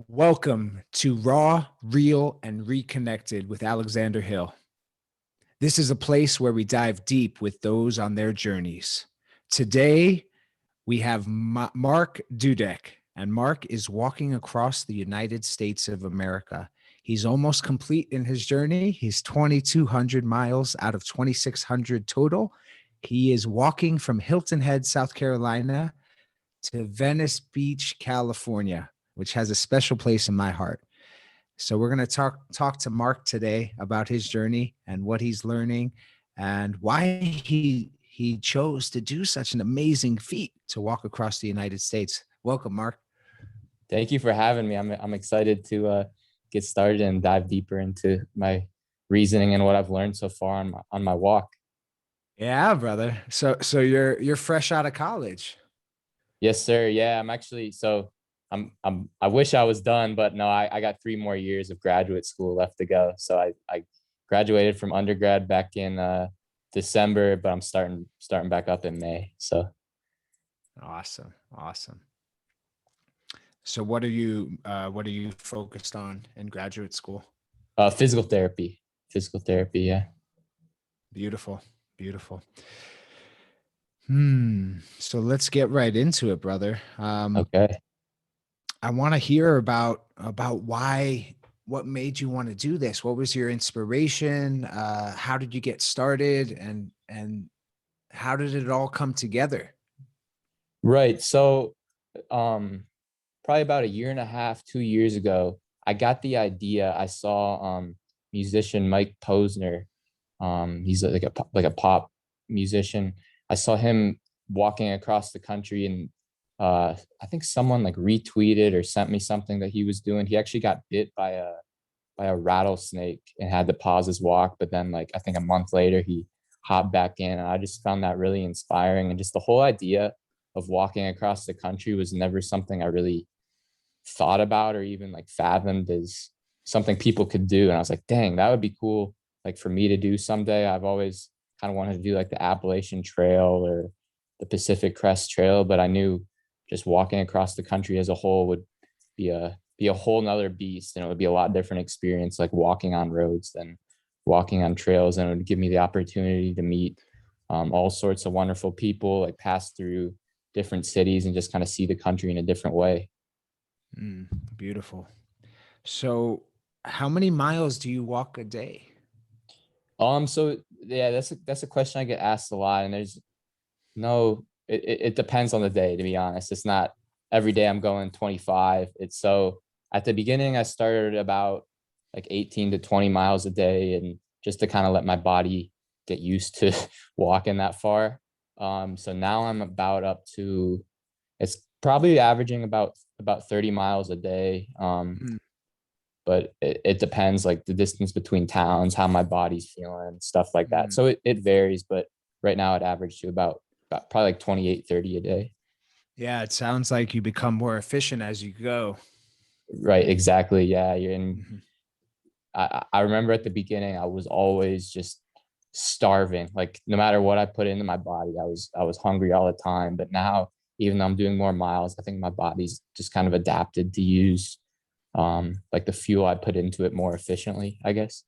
Welcome to Raw, Real, and Reconnected with Alexander Hill. This is a place where we dive deep with those on their journeys. Today, we have Mark Dudek, and Mark is walking across the United States of America. He's almost complete in his journey. He's 2,200 miles out of 2,600 total. He is walking from Hilton Head, South Carolina, to Venice Beach, California, which has a special place in my heart. So we're going to talk to Mark today about his journey and what he's learning and why he chose to do such an amazing feat to walk across the United States. Welcome, Mark. Thank you for having me. I'm excited to get started and dive deeper into my reasoning and what I've learned so far on my walk. Yeah, brother. So you're fresh out of college. Yes, sir. Yeah, I wish I was done, but no, I got 3 more years of graduate school left to go. So I graduated from undergrad back in December, but I'm starting back up in May. So Awesome. So what are you focused on in graduate school? physical therapy. Yeah. Beautiful. So let's get right into it, brother. Okay. I want to hear about what made you want to do this. What was your inspiration? How did you get started, and how did it all come together? Right. So, probably about a year and a half, 2 years ago, I got the idea. I saw musician Mike Posner. He's like a pop musician. I saw him walking across the country, and I think someone like retweeted or sent me something that he was doing. He actually got bit by a rattlesnake and had to pause his walk, but then like I think a month later he hopped back in, and I just found that really inspiring. And just the whole idea of walking across the country was never something I really thought about or even like fathomed as something people could do. And I was like, dang, that would be cool, like for me to do someday. I've always kind of wanted to do like the Appalachian Trail or the Pacific Crest Trail, but I knew just walking across the country as a whole would be a whole nother beast, and it would be a lot different experience, like walking on roads than walking on trails. And it would give me the opportunity to meet all sorts of wonderful people, like pass through different cities and just kind of see the country in a different way. Beautiful. So how many miles do you walk a day? So yeah, that's a question I get asked a lot, and there's no, it depends on the day, to be honest. It's not every day I'm going 25. It's so at the beginning I started about like 18 to 20 miles a day, and just to kind of let my body get used to walking that far. So now I'm about up to, it's probably averaging about 30 miles a day. But it depends, like the distance between towns, how my body's feeling, stuff like that. So it varies, but right now it averaged to about probably like 28, 30 a day. Yeah, it sounds like you become more efficient as you go. Right, exactly. Yeah. You're in. Mhm. I remember at the beginning, I was always just starving. Like no matter what I put into my body, I was hungry all the time. But now, even though I'm doing more miles, I think my body's just kind of adapted to use like the fuel I put into it more efficiently, I guess.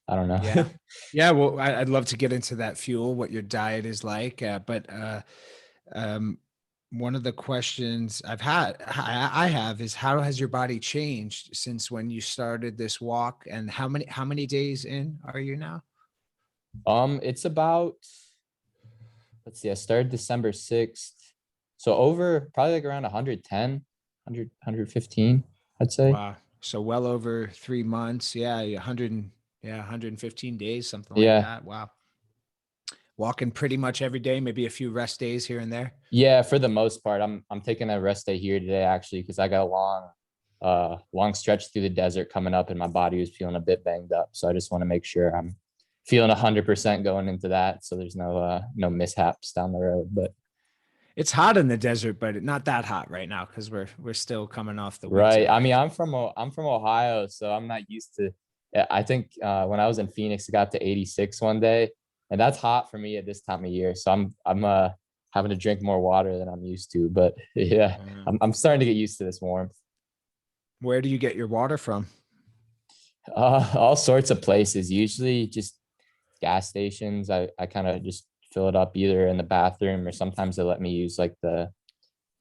I don't know. Yeah. Yeah. Well, I'd love to get into that fuel, what your diet is like. But um, one of the questions I have is how has your body changed since when you started this walk, and how many days in are you now? It's about, let's see, I started December 6th. So over probably like around 110, 115, I'd say. Wow. So well over 3 months. Yeah. 115 days, something like Yeah. that. Wow. Walking pretty much every day, maybe a few rest days here and there. Yeah, for the most part. I'm taking a rest day here today actually, because I got a long stretch through the desert coming up, and my body was feeling a bit banged up. So I just want to make sure I'm feeling 100% going into that, so there's no mishaps down the road. But It's hot in the desert, but not that hot right now because we're still coming off the winter, right. I mean, right? I'm from Ohio, so I'm not used to. Yeah, I think when I was in Phoenix, it got to 86 one day, and that's hot for me at this time of year. So I'm having to drink more water than I'm used to. But yeah, Uh, I'm starting to get used to this warmth. Where do you get your water from? All sorts of places, usually just gas stations. I kind of just fill it up either in the bathroom, or sometimes they let me use like the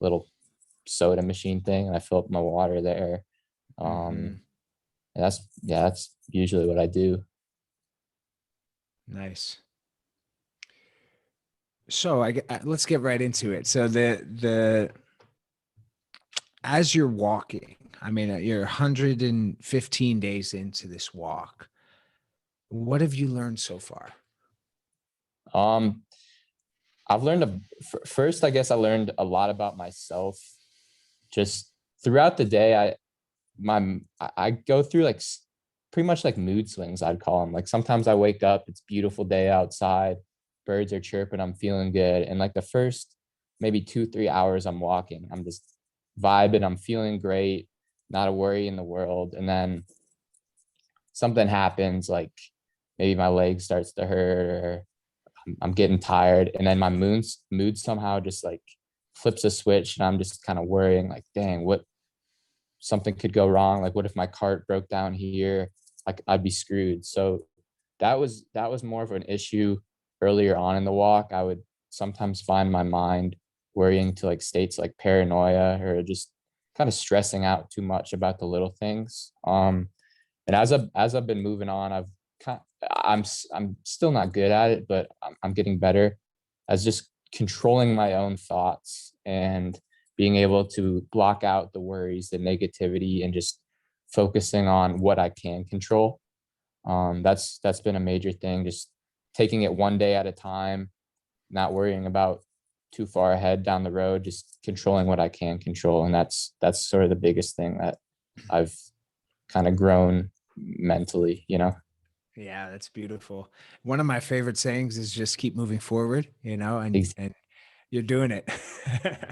little soda machine thing, and I fill up my water there. Mm-hmm. And that's usually what I do. Nice. So let's get right into it. So the as you're walking, I mean, you're 115 days into this walk. What have you learned so far? Um, I've learned first, I guess I learned a lot about myself. Just throughout the day, I go through like pretty much like mood swings, I'd call them. Like sometimes I wake up, it's beautiful day outside, birds are chirping, I'm feeling good. And like the first maybe 2, 3 hours I'm walking, I'm just vibing, I'm feeling great, not a worry in the world. And then something happens, like maybe my leg starts to hurt, or I'm getting tired, and then my mood somehow just like flips a switch, and I'm just kind of worrying, like, dang, what something could go wrong. Like, what if my cart broke down here? Like, I'd be screwed. So that was more of an issue earlier on in the walk. I would sometimes find my mind worrying to like states like paranoia, or just kind of stressing out too much about the little things. And as I've been moving on, I'm still not good at it, but I'm getting better as just controlling my own thoughts and being able to block out the worries, the negativity, and just focusing on what I can control. That's been a major thing. Just taking it one day at a time, not worrying about too far ahead down the road, just controlling what I can control. And that's sort of the biggest thing that I've kind of grown mentally, you know? Yeah, that's beautiful. One of my favorite sayings is just keep moving forward, Ex- and you're doing it.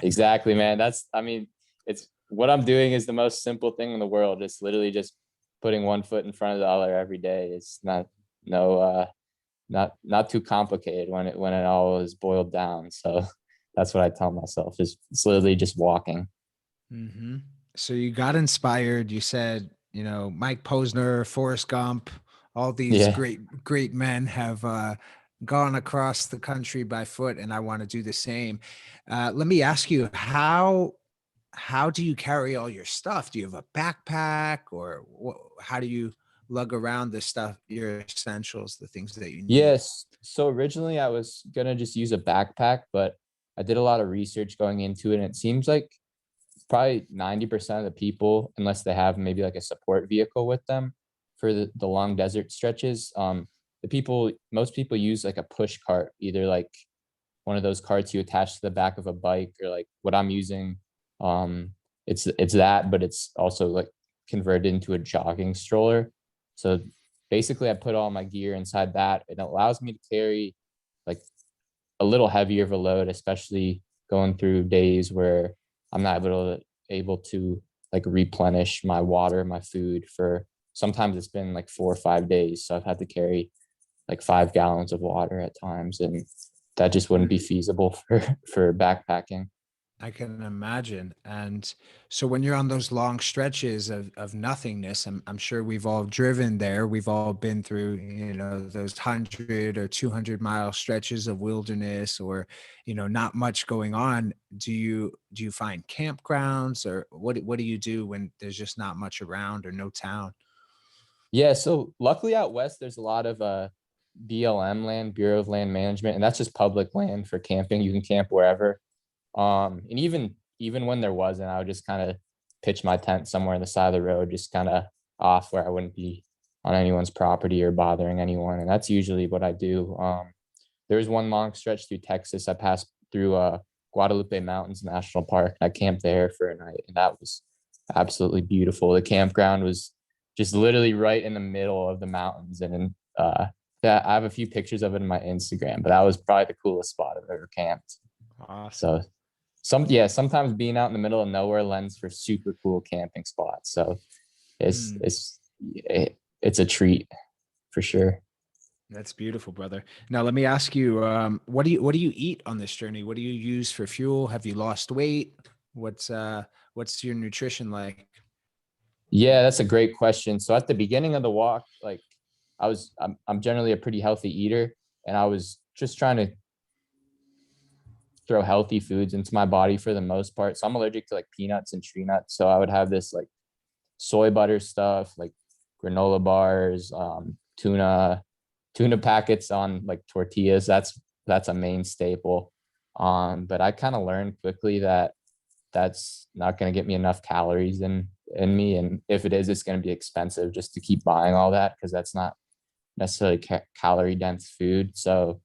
Exactly, man. I mean, it's what I'm doing is the most simple thing in the world. It's literally just putting one foot in front of the other every day. It's no, not too complicated when it all is boiled down. So that's what I tell myself, is it's literally just walking. Hmm. So you got inspired. You said, Mike Posner, Forrest Gump, all these Yeah. great men have gone across the country by foot, and I want to do the same. Let me ask you, how do you carry all your stuff? Do you have a backpack, or how do you lug around the stuff, your essentials, the things that you need? Yes. So originally I was gonna just use a backpack, but I did a lot of research going into it, and it seems like probably 90% of the people, unless they have maybe like a support vehicle with them for the long desert stretches, most people use like a push cart, either like one of those carts you attach to the back of a bike, or like what I'm using. Um, it's that, but it's also like converted into a jogging stroller. So basically, I put all my gear inside that, and it allows me to carry like a little heavier of a load, especially going through days where I'm not able to like replenish my water, my food for sometimes it's been like 4 or 5 days. So I've had to carry like 5 gallons of water at times, and that just wouldn't be feasible for backpacking. I can imagine. And so when you're on those long stretches of nothingness, I'm sure we've all driven there. We've all been through, those 100 or 200 mile stretches of wilderness, or, not much going on. Do you find campgrounds, or what do you do when there's just not much around or no town? Yeah, so luckily out west there's a lot of BLM land, Bureau of Land Management, and that's just public land for camping. You can camp wherever. And even when there wasn't, I would just kind of pitch my tent somewhere on the side of the road, just kind of off where I wouldn't be on anyone's property or bothering anyone. And that's usually what I do. There was one long stretch through Texas. I passed through Guadalupe Mountains National Park. I camped there for a night, and that was absolutely beautiful. The campground was just literally right in the middle of the mountains, and that I have a few pictures of it in my Instagram. But that was probably the coolest spot I've ever camped. Awesome. So sometimes being out in the middle of nowhere lends for super cool camping spots. So it's Mm, it's it's a treat for sure. that's beautiful, brother. Now let me ask you, what do you eat on this journey? What do you use for fuel? Have you lost weight? What's your nutrition like? Yeah, that's a great question. So at the beginning of the walk, like I'm generally a pretty healthy eater, and I was just trying to throw healthy foods into my body for the most part. So I'm allergic to like peanuts and tree nuts. So I would have this like soy butter stuff, like granola bars, tuna packets on like tortillas. That's a main staple. But I kind of learned quickly that that's not going to get me enough calories in me, and if it is, it's going to be expensive just to keep buying all that because that's not necessarily calorie dense food. So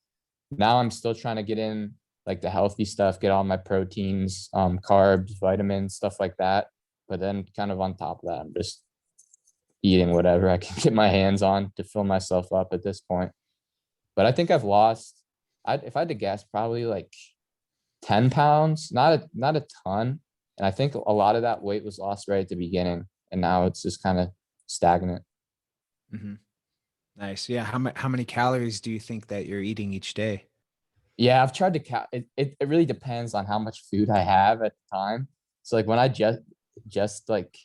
now I'm still trying to get in like the healthy stuff, get all my proteins, carbs, vitamins, stuff like that. But then kind of on top of that, I'm just eating whatever I can get my hands on to fill myself up at this point. But I think I've lost, if I had to guess, probably like 10 pounds, not a ton. And I think a lot of that weight was lost right at the beginning. And now it's just kind of stagnant. Hmm. Nice. Yeah. How many calories do you think that you're eating each day? Yeah, I've tried to it really depends on how much food I have at the time. So like when I just like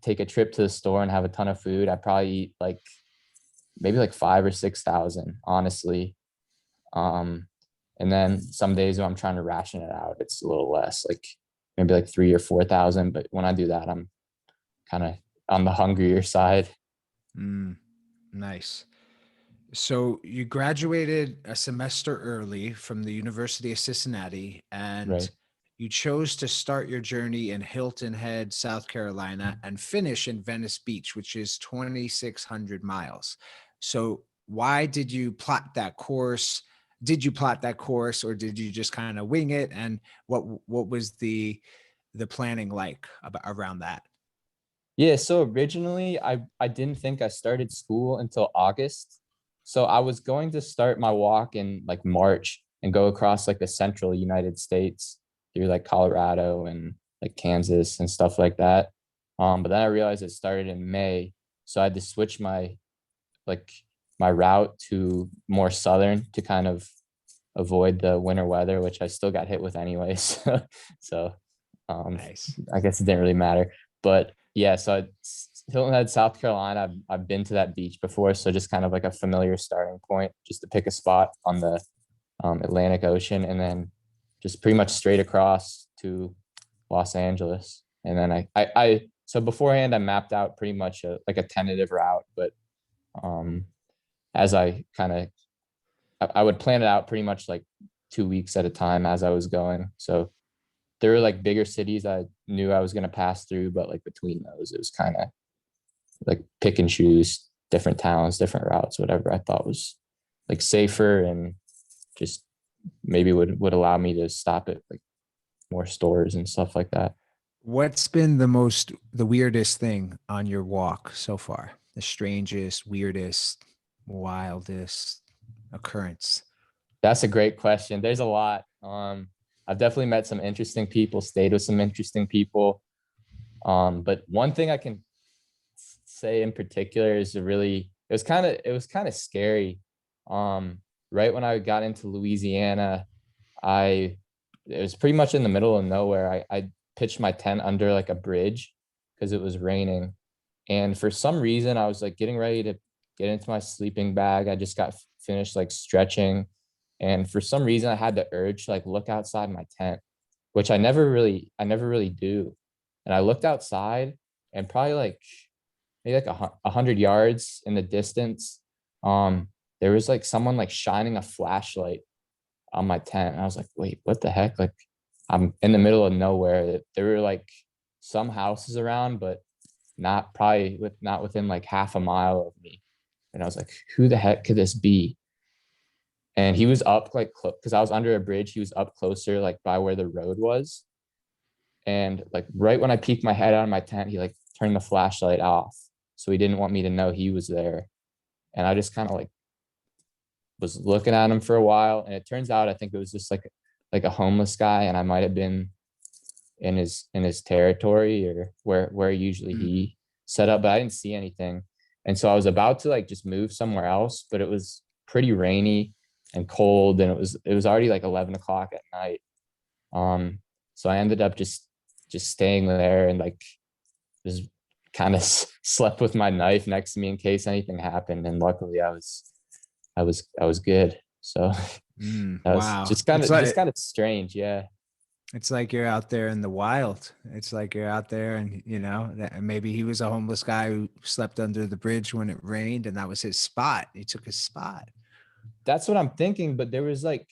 take a trip to the store and have a ton of food, I probably eat like maybe like 5 or 6 thousand, honestly. Um, and then some days when I'm trying to ration it out, it's a little less, like maybe like 3 or 4 thousand. But when I do that, I'm kind of on the hungrier side. Mm, nice. So you graduated a semester early from the University of Cincinnati, and Right. you chose to start your journey in Hilton Head, South Carolina, and finish in Venice Beach, which is 2,600 miles. So why did you plot that course? Did you plot that course, or did you just kind of wing it? And what was the planning like about around that? Yeah, so originally I didn't think I started school until August. So I was going to start my walk in like March and go across like the central United States through like Colorado and like Kansas and stuff like that. But then I realized it started in May, so I had to switch like my route to more southern to kind of avoid the winter weather, which I still got hit with anyways. So um, Nice. I guess it didn't really matter. But yeah, so Hilton Head, South Carolina, I've been to that beach before, so just kind of like a familiar starting point, just to pick a spot on the Atlantic Ocean, and then just pretty much straight across to Los Angeles. And then so beforehand I mapped out pretty much like a tentative route, but um, as I kind of I would plan it out pretty much like 2 weeks at a time as I was going. So there were like bigger cities I knew I was going to pass through, but like between those, it was kind of like pick and choose different towns, different routes, whatever I thought was like safer and just maybe would allow me to stop at like more stores and stuff like that. What's been the weirdest thing on your walk so far? The strangest, weirdest, wildest occurrence? That's a great question. There's a lot. I've definitely met some interesting people, stayed with some interesting people. But one thing I can say in particular is it was kind of scary. Um, right when I got into Louisiana, I it was pretty much in the middle of nowhere. I pitched my tent under like a bridge because it was raining. And for some reason, I was like getting ready to get into my sleeping bag. I just got finished like stretching. And for some reason, I had the urge to like look outside my tent, which I never really do. And I looked outside and probably like maybe like 100 yards in the distance, there was like someone like shining a flashlight on my tent. And I was like, wait, what the heck? Like I'm in the middle of nowhere. There were like some houses around, but not within like half a mile of me. And I was like, who the heck could this be? And he was up like because I was under a bridge. He was up closer, like by where the road was. And like right when I peeked my head out of my tent, he like turned the flashlight off. So he didn't want me to know he was there. And I just kind of like was looking at him for a while. And it turns out I think it was just like a homeless guy, and I might have been in his territory or where usually Mm. he set up, but I didn't see anything. And so I was about to like just move somewhere else, but it was pretty rainy and cold, and it was already like 11 o'clock at night. Um, so I ended up just staying there and like just kind of slept with my knife next to me in case anything happened. And luckily I was good. So that was Wow. just kind of strange. Yeah. It's like you're out there in the wild. It's like you're out there and that maybe he was a homeless guy who slept under the bridge when it rained and that was his spot. He took his spot. That's what I'm thinking, but there was like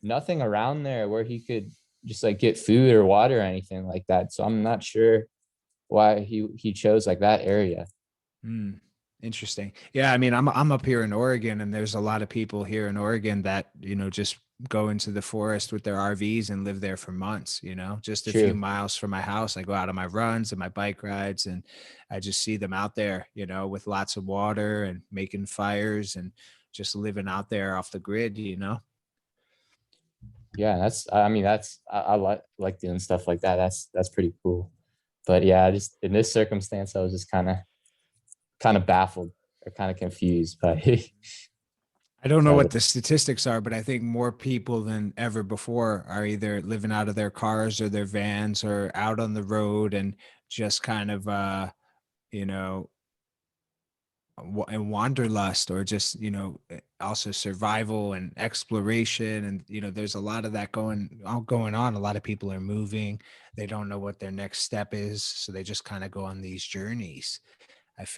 nothing around there where he could just like get food or water or anything like that. So I'm not sure why he chose like that area. Mm, interesting. Yeah, I mean, I'm up here in Oregon, and there's a lot of people here in Oregon that just go into the forest with their RVs and live there for months. Just a few True. miles from my house. I go out on my runs and my bike rides, and I just see them out there, with lots of water and making fires and just living out there off the grid. Yeah, I mean I like doing stuff like that. That's pretty cool. But yeah, just in this circumstance, I was just kind of baffled or kind of confused by I don't know by what the the statistics are, but I think more people than ever before are either living out of their cars or their vans or out on the road and just kind of, you know, and wanderlust or just, also survival and exploration. And, there's a lot of that going on. A lot of people are moving. They don't know what their next step is. So they just kind of go on these journeys. I've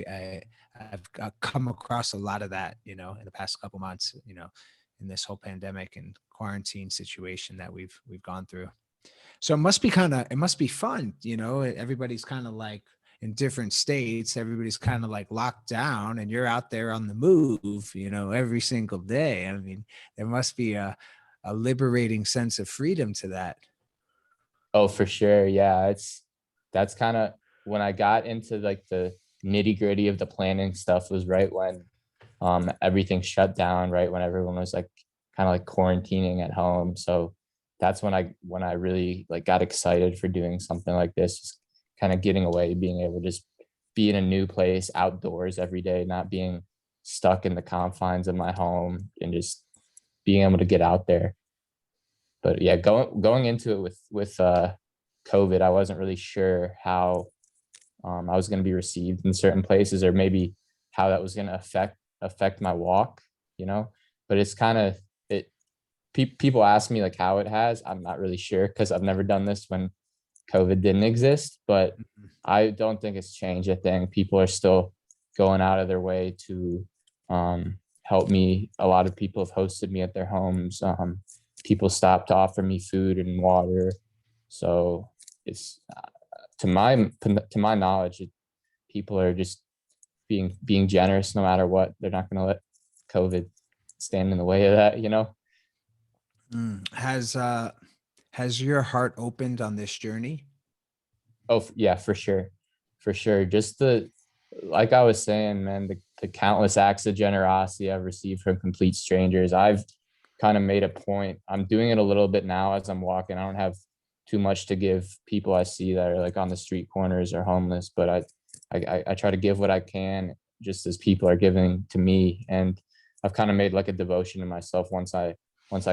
come across a lot of that, in the past couple months, in this whole pandemic and quarantine situation that we've gone through. So it must be fun, everybody's kind of like in different states, everybody's kind of like locked down and you're out there on the move, every single day. I mean, there must be a liberating sense of freedom to that. Oh, for sure. Yeah, that's kind of when I got into like the nitty gritty of the planning stuff was right when everything shut down, right when everyone was like kind of like quarantining at home. So that's when I really like got excited for doing something like this, just kind of getting away, being able to just be in a new place outdoors every day, not being stuck in the confines of my home and just being able to get out there. But yeah, going into it with COVID, I wasn't really sure how I was going to be received in certain places, or maybe how that was going to affect my walk, you know. But it's kind of it. People ask me like how it has. I'm not really sure because I've never done this when COVID didn't exist. But I don't think it's changed a thing. People are still going out of their way to help me. A lot of people have hosted me at their homes. People stopped to offer me food and water. So it's to my knowledge, people are just being generous no matter what. They're not going to let COVID stand in the way of that, you know? Mm. Has your heart opened on this journey? Oh yeah, for sure. For sure. Just like I was saying, man, the countless acts of generosity I've received from complete strangers. I've kind of made a point. I'm doing it a little bit now as I'm walking. I don't have too much to give people I see that are like on the street corners or homeless, but I try to give what I can just as people are giving to me. And I've kind of made like a devotion to myself. Once I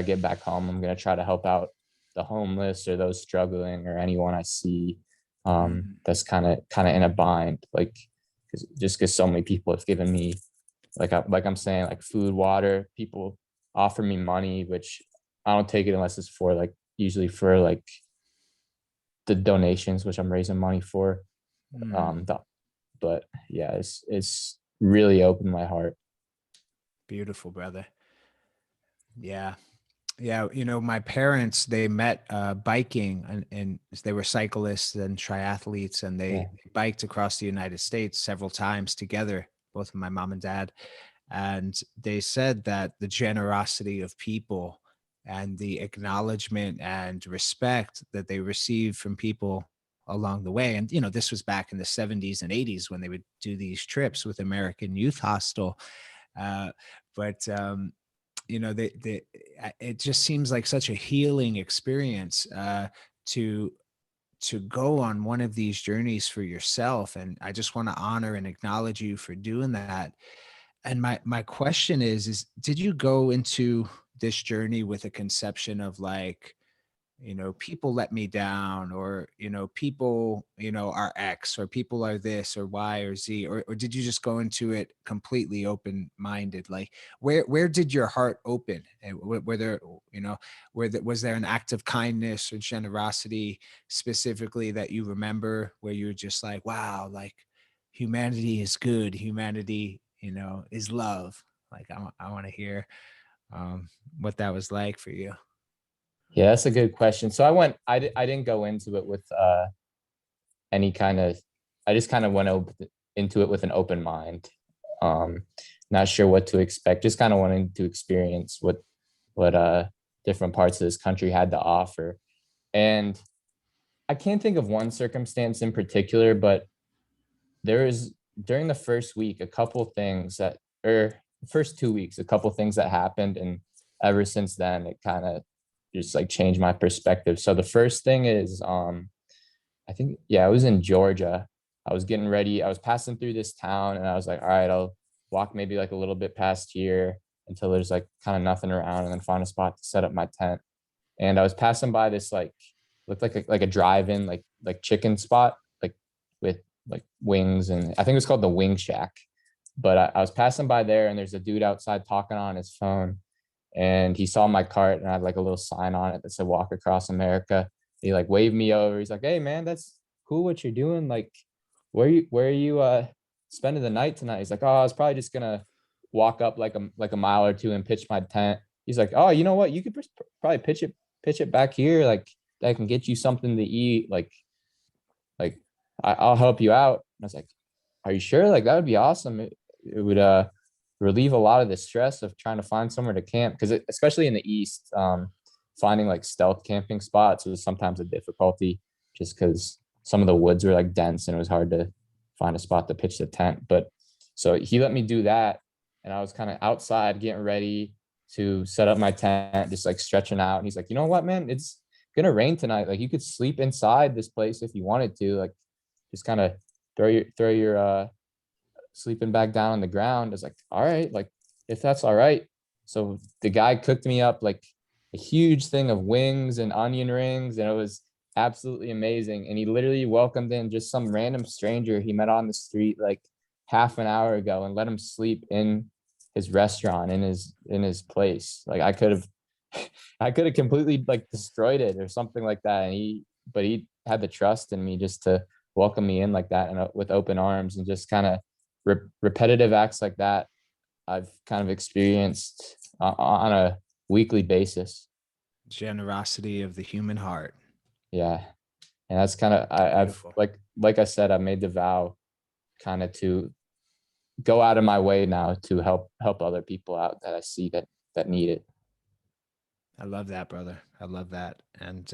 get back home, I'm gonna try to help out the homeless or those struggling or anyone I see Mhm. that's kind of in a bind, like because so many people have given me like I'm saying, like food, water. People offer me money, which I don't take it unless it's for like usually for like the donations, which I'm raising money for. Mm. um the, but yeah, it's really opened my heart. Beautiful, brother. Yeah. Yeah, my parents, they met biking and they were cyclists and triathletes and Yeah. they biked across the United States several times together, both of my mom and dad. And they said that the generosity of people and the acknowledgement and respect that they received from people along the way. And, this was back in the 70s and 80s when they would do these trips with American Youth Hostel. Uh, but it just seems like such a healing experience to go on one of these journeys for yourself. And I just want to honor and acknowledge you for doing that. And my question is did you go into this journey with a conception of like, people let me down, or people are X, or people are this or Y or Z, or did you just go into it completely open minded? Like, where did your heart open? And were there, was there an act of kindness or generosity specifically that you remember, where you were just like, wow, like humanity is good, humanity is love? Like, I want to hear what that was like for you. Yeah, that's a good question. So I didn't go into it with any kind of, I just kind of into it with an open mind. Um, Not sure what to expect, just kind of wanting to experience what different parts of this country had to offer. And I can't think of one circumstance in particular, but there is, during the first week, a couple things that, or first 2 weeks, a couple things that happened. And ever since then, it kind of just like changed my perspective. So the first thing is, I think, yeah, I was in Georgia. I was getting ready. I was passing through this town and I was like, all right, I'll walk maybe like a little bit past here until there's like kind of nothing around, and then find a spot to set up my tent. And I was passing by this like, looked like a drive-in, like chicken spot, like with like wings, and I think it was called the Wing Shack. But I was passing by there, and there's a dude outside talking on his phone, and he saw my cart, and I had like a little sign on it that said "Walk Across America." He like waved me over. He's like, "Hey man, that's cool what you're doing. Like, where are you spending the night tonight?" He's like, "Oh, I was probably just gonna walk up like a mile or two and pitch my tent." He's like, "Oh, you know what? You could probably pitch it back here. Like, that can get you something to eat. Like I'll help you out." And I was like, "Are you sure? Like, that would be awesome. It would relieve a lot of the stress of trying to find somewhere to camp, because especially in the East, finding like stealth camping spots was sometimes a difficulty, just because some of the woods were like dense and it was hard to find a spot to pitch the tent." But so he let me do that, and I was kind of outside getting ready to set up my tent, just like stretching out. And he's like, "You know what, man? It's gonna rain tonight. Like, you could sleep inside this place if you wanted to. Like, just kind of throw your sleeping bag down on the ground." I was like, "All right, like, if that's all right." So the guy cooked me up like a huge thing of wings and onion rings, and it was absolutely amazing. And he literally welcomed in just some random stranger he met on the street like half an hour ago, and let him sleep in his restaurant, in his place. Like, I could have completely like destroyed it or something like that. And he had the trust in me just to welcome me in like that, and with open arms. And just kind of repetitive acts like that I've kind of experienced on a weekly basis. Generosity of the human heart. Yeah. And that's kind of, I've Beautiful. like I said, I made the vow kind of to go out of my way now to help other people out that I see that need it. I love that, brother. I love that. And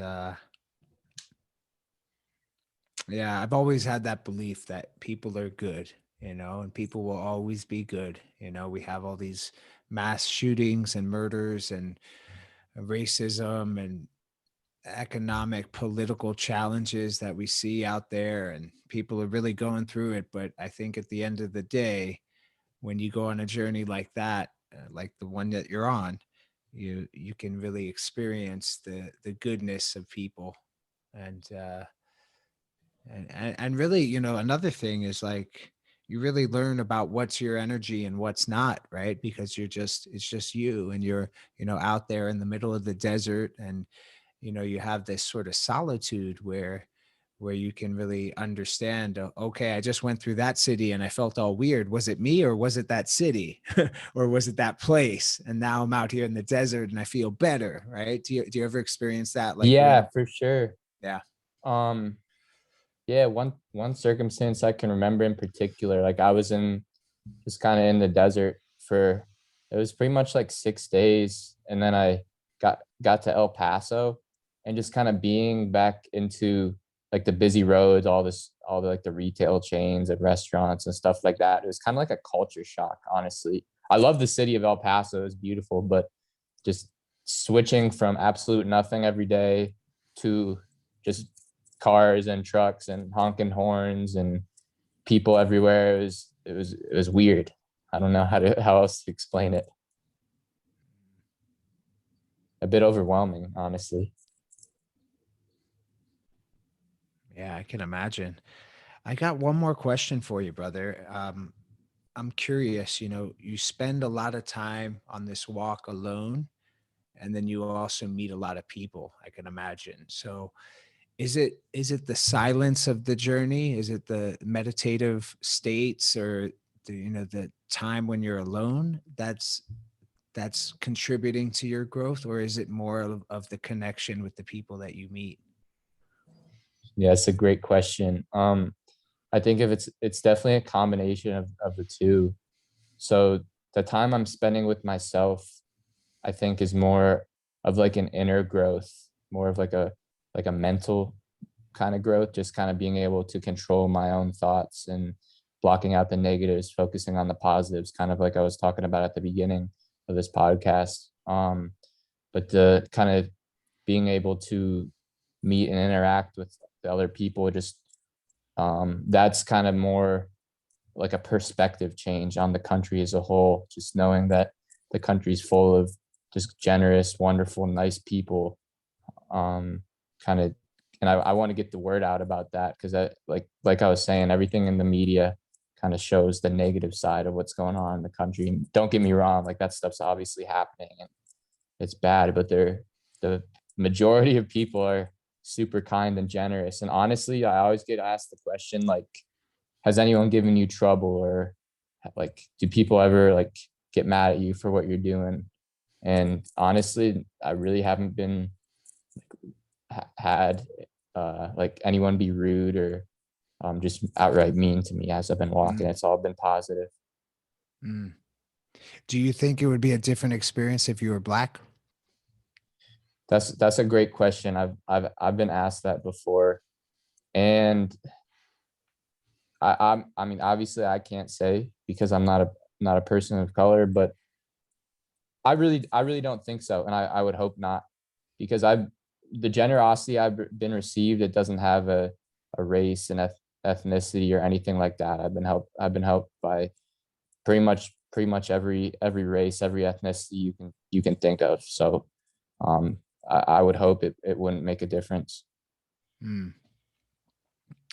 yeah, I've always had that belief that people are good, and people will always be good. We have all these mass shootings and murders and racism and economic, political challenges that we see out there, and people are really going through it. But I think at the end of the day, when you go on a journey like that, like the one that you're on, you can really experience the goodness of people. And uh and and really, another thing is, like, you really learn about what's your energy and what's not, right? Because it's just you, and you're out there in the middle of the desert, and you have this sort of solitude where you can really understand, okay, I just went through that city and I felt all weird. Was it me, or was it that city? Or was it that place? And now I'm out here in the desert and I feel better, right? Do you ever experience that, like you're in Yeah, a, for sure. yeah. Um, yeah, one circumstance I can remember in particular, like I was in just kind of in the desert for, it was pretty much like 6 days, and then I got to El Paso, and just kind of being back into like the busy roads, all the like the retail chains and restaurants and stuff like that. It was kind of like a culture shock, honestly. I love the city of El Paso, it's beautiful, but just switching from absolute nothing every day to just cars and trucks and honking horns and people everywhere. It was weird. I don't know how else to explain it. A bit overwhelming, honestly. Yeah, I can imagine. I got one more question for you, brother. I'm curious, you spend a lot of time on this walk alone, and then you also meet a lot of people, I can imagine. So is it the silence of the journey? Is it the meditative states, or the time when you're alone that's contributing to your growth, or is it more of the connection with the people that you meet? Yeah, it's a great question. I think if it's definitely a combination of the two. So the time I'm spending with myself, I think is more of like an inner growth, more of like a mental kind of growth, just kind of being able to control my own thoughts and blocking out the negatives, focusing on the positives, kind of like I was talking about at the beginning of this podcast. But the kind of being able to meet and interact with the other people, just that's kind of more like a perspective change on the country as a whole, just knowing that the country's full of just generous, wonderful, nice people. Kind of, and I want to get the word out about that because I like I was saying, everything in the media kind of shows the negative side of what's going on in the country. And don't get me wrong, like that stuff's obviously happening and it's bad, but the majority of people are super kind and generous. And honestly, I always get asked the question like, has anyone given you trouble, or like do people ever like get mad at you for what you're doing? And honestly, I really haven't been had like anyone be rude or just outright mean to me as I've been walking. Mm, It's all been positive. mm. Do you think it would be a different experience if you were black? That's a great question. I've been asked that before, and I mean obviously I can't say because I'm not a person of color, but I really don't think so, and I would hope not, because I've the generosity I've been received, it doesn't have a race and ethnicity or anything like that. I've been helped by pretty much every race, every ethnicity you can think of. So I would hope it wouldn't make a difference. Mm.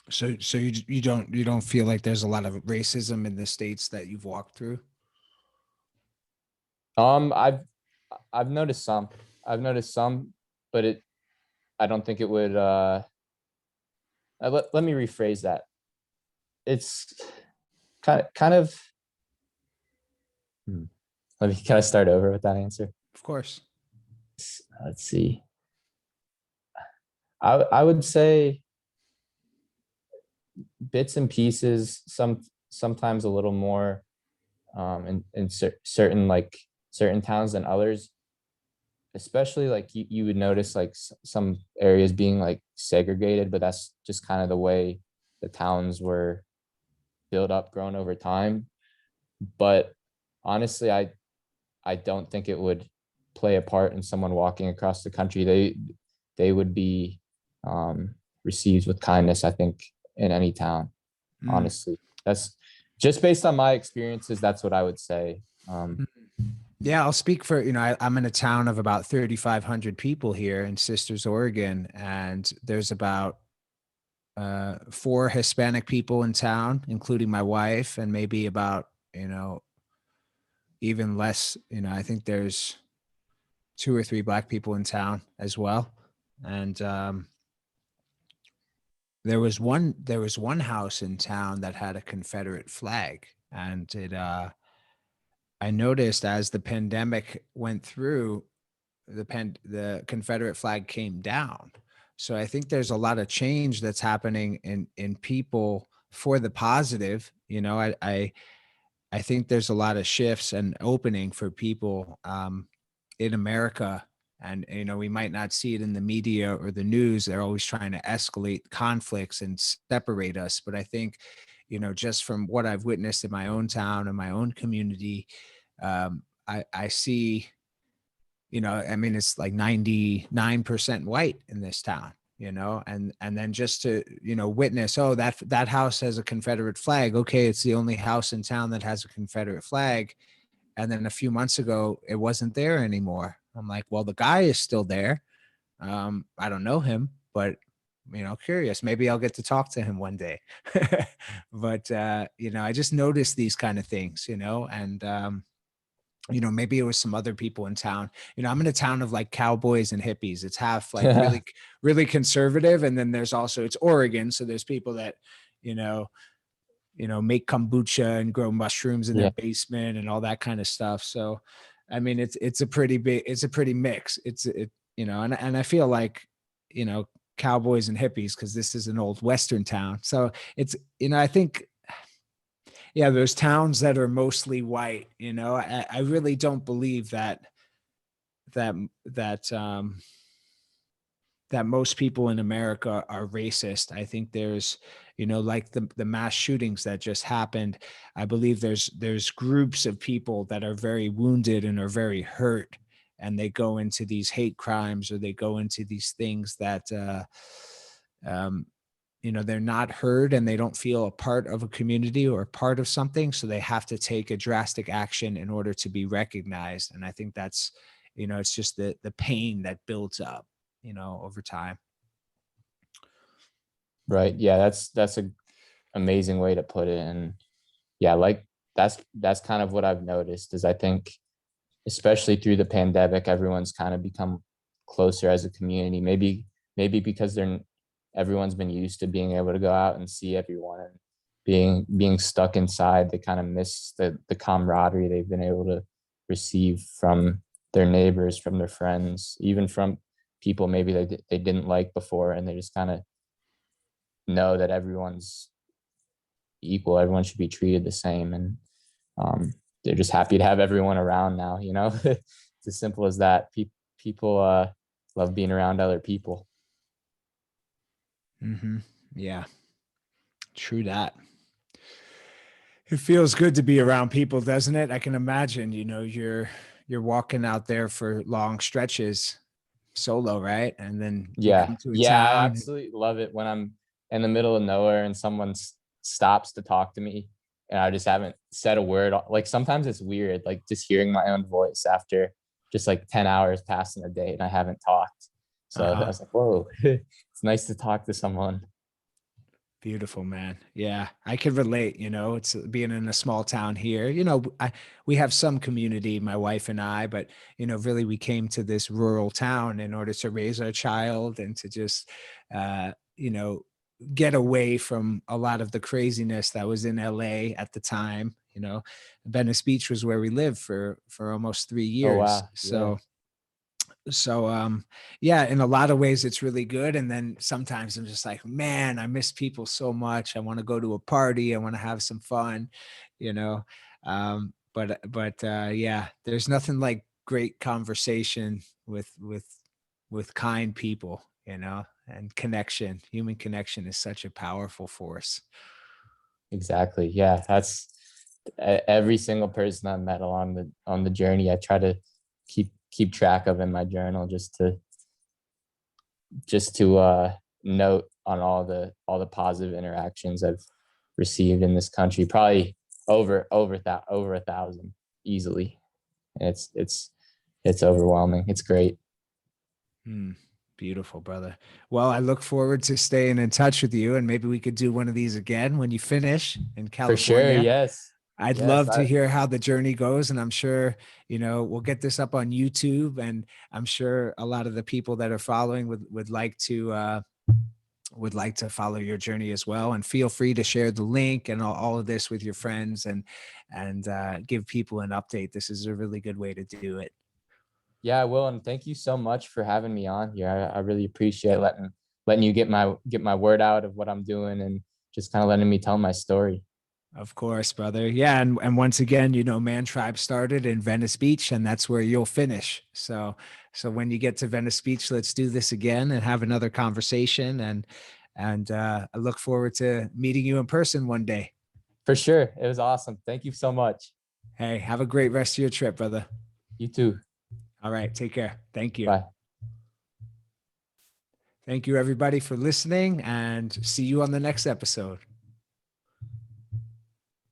So you don't feel like there's a lot of racism in the states that you've walked through? Um, I've I've noticed some. I've noticed some, but it I don't think it would. Let me rephrase that. It's kind of. Hmm, let me. Can I start over with that answer? Of course. Let's see. I would say bits and pieces. Sometimes a little more. In certain like certain towns than others, especially like you would notice like some areas being like segregated, but that's just kind of the way the towns were built up, grown over time. But honestly, I don't think it would play a part in someone walking across the country. They would be received with kindness, I think, in any town. Mm. Honestly, that's just based on my experiences. That's what I would say. Yeah, I'll speak for, I'm in a town of about 3,500 people here in Sisters, Oregon, and there's about four Hispanic people in town, including my wife, and maybe about, even less, I think there's two or three black people in town as well. And there was one house in town that had a Confederate flag, and I noticed as the pandemic went through, the Confederate flag came down. So I think there's a lot of change that's happening in people for the positive. I think there's a lot of shifts and opening for people in America. And we might not see it in the media or the news. They're always trying to escalate conflicts and separate us. But I think, just from what I've witnessed in my own town and my own community, I see, I mean, it's like 99% white in this town, and then just to, witness, oh, that house has a Confederate flag. Okay, it's the only house in town that has a Confederate flag. And then a few months ago, it wasn't there anymore. I'm like, well, the guy is still there. I don't know him, but curious. Maybe I'll get to talk to him one day. But I just noticed these kind of things, and maybe it was some other people in town. I'm in a town of like cowboys and hippies. It's half like really, really conservative. And then it's Oregon. So there's people that, make kombucha and grow mushrooms in their basement and all that kind of stuff. So, I mean, it's a pretty mix. And I feel like, cowboys and hippies, because this is an old Western town. So it's, I think, yeah, those towns that are mostly white, I really don't believe that most people in America are racist. I think there's, like the mass shootings that just happened. I believe there's groups of people that are very wounded and are very hurt, and they go into these hate crimes, or they go into these things that, they're not heard, and they don't feel a part of a community or a part of something. So they have to take a drastic action in order to be recognized. And I think that's, it's just the pain that builds up, over time. Right. Yeah, that's a amazing way to put it. And yeah, like that's kind of what I've noticed is I think especially through the pandemic, everyone's kind of become closer as a community. Maybe because everyone's been used to being able to go out and see everyone, and being stuck inside, they kind of miss the camaraderie they've been able to receive from their neighbors, from their friends, even from people maybe they didn't like before, and they just kind of know that everyone's equal, everyone should be treated the same, and they're just happy to have everyone around now. It's as simple as that. People love being around other people. Mm-hmm. Yeah, true that. It feels good to be around people, doesn't it? I can imagine, you're walking out there for long stretches solo, right? And then you come to a I town. absolutely love it when I'm in the middle of nowhere and someone stops to talk to me, and I just haven't said a word. Like sometimes it's weird, like just hearing my own voice after just like 10 hours passing a day and I haven't talked. So I was like, whoa, it's nice to talk to someone. Beautiful, man. Yeah, I could relate. It's being in a small town here. We have some community, my wife and I, but really we came to this rural town in order to raise our child and to just, get away from a lot of the craziness that was in LA at the time. Venice Beach was where we lived for almost 3 years. Oh wow. So yeah, in a lot of ways it's really good. And then sometimes I'm just like, man, I miss people so much. I want to go to a party. I want to have some fun, but yeah, there's nothing like great conversation with kind people, and connection. Human connection is such a powerful force. Exactly. Yeah, that's every single person I've met along the journey. I try to keep track of in my journal, just to note on all the positive interactions I've received in this country. Probably over a thousand easily. And it's overwhelming. It's great. Beautiful, brother. Well, I look forward to staying in touch with you, and maybe we could do one of these again when you finish in For sure. California. Yes. I'd love to hear how the journey goes. And I'm sure, we'll get this up on YouTube, and I'm sure a lot of the people that are following would like to follow your journey as well. And feel free to share the link and all of this with your friends, and give people an update. This is a really good way to do it. Yeah, I will. And thank you so much for having me on here. I really appreciate letting you get my word out of what I'm doing, and just kind of letting me tell my story. Of course, brother. Yeah. And once again, Man Tribe started in Venice Beach, and that's where you'll finish. So when you get to Venice Beach, let's do this again and have another conversation. And I look forward to meeting you in person one day. For sure. It was awesome. Thank you so much. Hey, have a great rest of your trip, brother. You too. All right. Take care. Thank you. Bye. Thank you, everybody, for listening, and see you on the next episode.